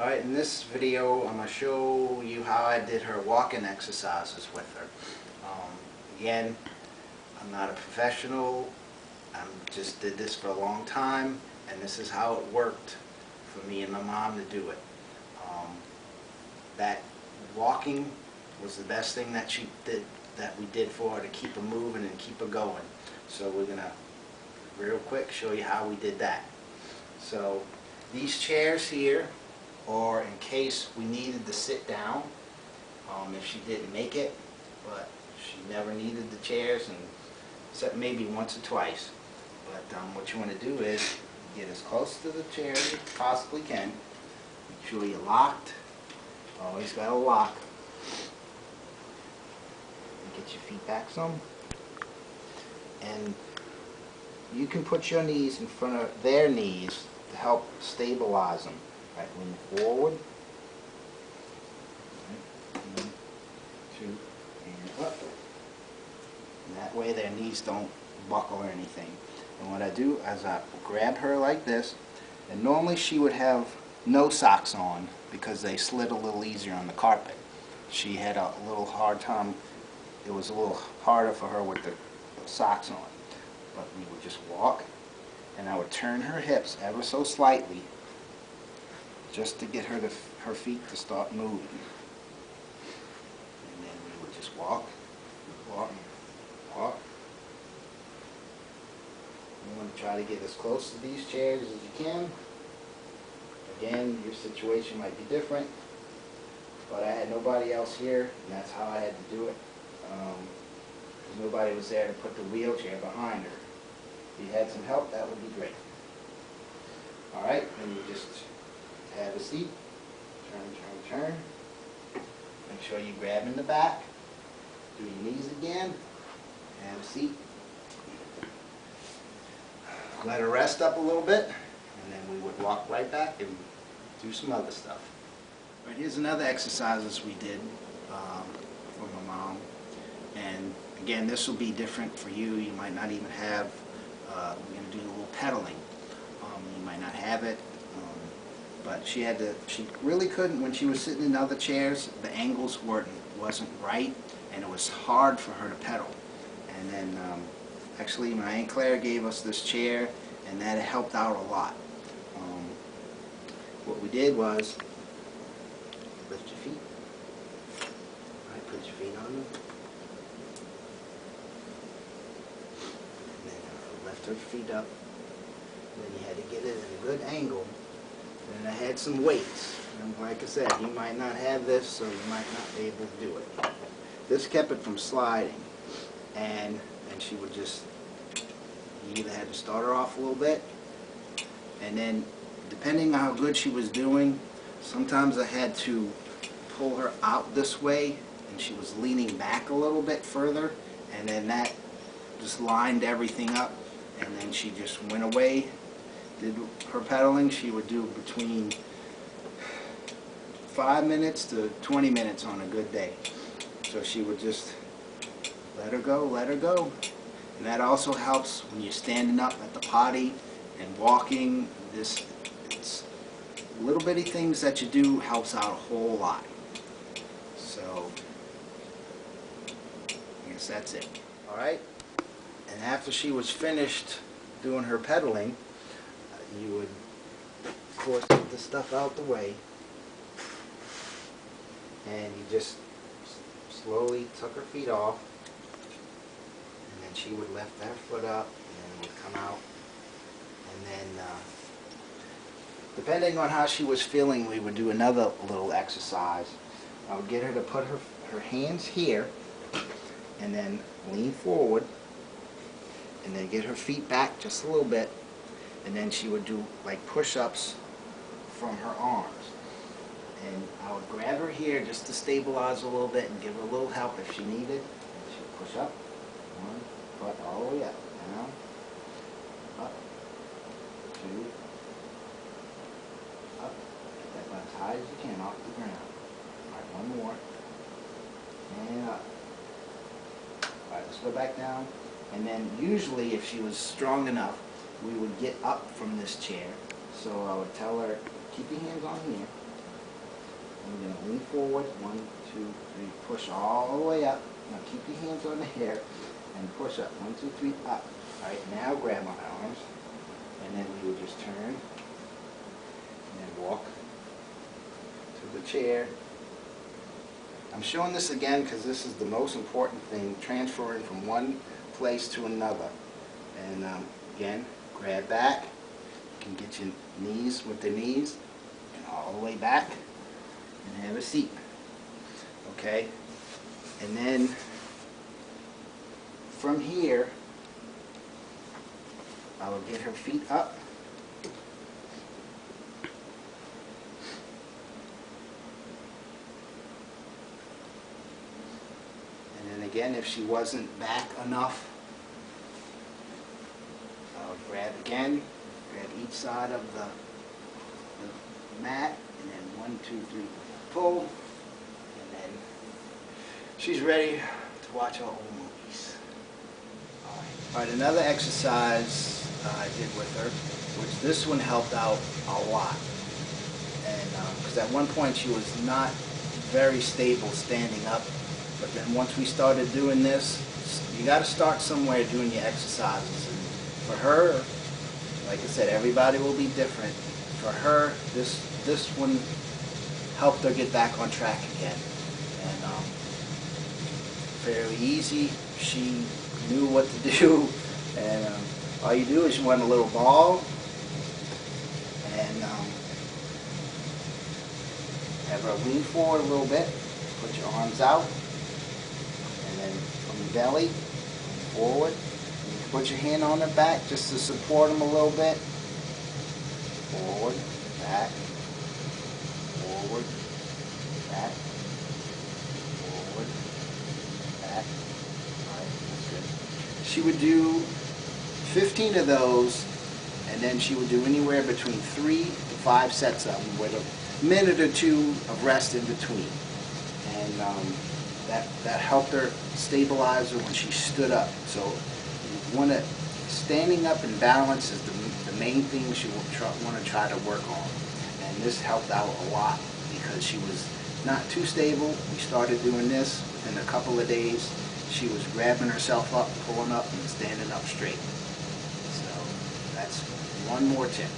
Alright, in this video I'm going to show you how I did her walking exercises with her. Again, I'm not a professional, I just did this for a long time, and this is how it worked for me and my mom to do it. That walking was the best thing that we did for her to keep her moving and keep her going. So we're going to real quick show you how we did that. So these chairs here, or in case we needed to sit down, if she didn't make it, but she never needed the chairs, and except maybe once or twice. But what you want to do is get as close to the chair as you possibly can. Make sure you're locked. Always got to lock. Get your feet back some. And you can put your knees in front of their knees to help stabilize them. Right, lean forward. Right, 1, 2, and up. And that way their knees don't buckle or anything. And what I do is I grab her like this, and normally she would have no socks on because they slid a little easier on the carpet. She had a little hard time. It was a little harder for her with the socks on. But we would just walk, and I would turn her hips ever so slightly just to get her feet to start moving. And then we would just walk, walk, walk. You want to try to get as close to these chairs as you can. Again, your situation might be different, but I had nobody else here, and that's how I had to do it. Because nobody was there to put the wheelchair behind her. If you had some help, that would be great. Alright, then you just have a seat, turn. Make sure you grab in the back, do your knees again, have a seat. Let her rest up a little bit, and then we would walk right back and do some other stuff. Right, here's another exercises we did for my mom. And again, this will be different for you. You might not even have, we're going to do a little pedaling. You might not have it, but she really couldn't, when she was sitting in other chairs, the angles wasn't right, and it was hard for her to pedal. And then actually my Aunt Claire gave us this chair, and that helped out a lot. What we did was lift your feet. Right, put your feet on them. And then lift her feet up. And then you had to get it at a good angle. And I had some weights. And like I said, you might not have this, so you might not be able to do it. This kept it from sliding. And she would just, you either had to start her off a little bit, and then depending on how good she was doing, sometimes I had to pull her out this way, and she was leaning back a little bit further, and then that just lined everything up, and then she just went away, did her pedaling. She would do between 5 minutes to 20 minutes on a good day. So she would just let her go. And that also helps when you're standing up at the potty and walking. It's little bitty things that you do helps out a whole lot. So I guess that's it. Alright, and after she was finished doing her pedaling, you would of course get the stuff out the way, and you just slowly took her feet off, and then she would lift that foot up, and then would come out, and then depending on how she was feeling, we would do another little exercise. I would get her to put her hands here, and then lean forward, and then get her feet back just a little bit, and then she would do like push-ups from her arms. And I would grab her here just to stabilize a little bit and give her a little help if she needed. And she would push up, 1 foot all the way up, down, up, 2, up, get that as high as you can off the ground. Alright, 1 more, and up. Alright, let's go back down. And then usually if she was strong enough, we would get up from this chair. So I would tell her, keep your hands on here, We're going to lean forward, 1, 2, 3, push all the way up. Now keep your hands on the hair and push up, 1, 2, 3, up. All right, now grab my arms, and then we would just turn and then walk to the chair. I'm showing this again because this is the most important thing, transferring from one place to another. And again, grab back. You can get your knees with the knees and all the way back and have a seat. Okay? And then from here, I will get her feet up. And then again, if she wasn't back enough, I'll grab again, grab each side of the mat, and then 1, 2, 3, pull, and then she's ready to watch our old movies. All right, another exercise I did with her, which this one helped out a lot. And because at one point she was not very stable standing up, but then once we started doing this, you got to start somewhere doing your exercises. And for her, like I said, everybody will be different. For her, this one helped her get back on track again. And fairly easy. She knew what to do. And all you do is you want a little ball and have her lean forward a little bit. Put your arms out. And then from the belly, forward. You can put your hand on her back just to support them a little bit. Forward, back, forward, back, forward, back. Alright, that's good. She would do 15 of those, and then she would do anywhere between 3 to 5 sets of them with a minute or 2 of rest in between. And that helped her stabilize her when she stood up. So you want to, standing up and balance is the main thing she will want to try to work on. And this helped out a lot because she was not too stable. We started doing this within a couple of days. She was grabbing herself up, pulling up, and standing up straight. So that's one more tip.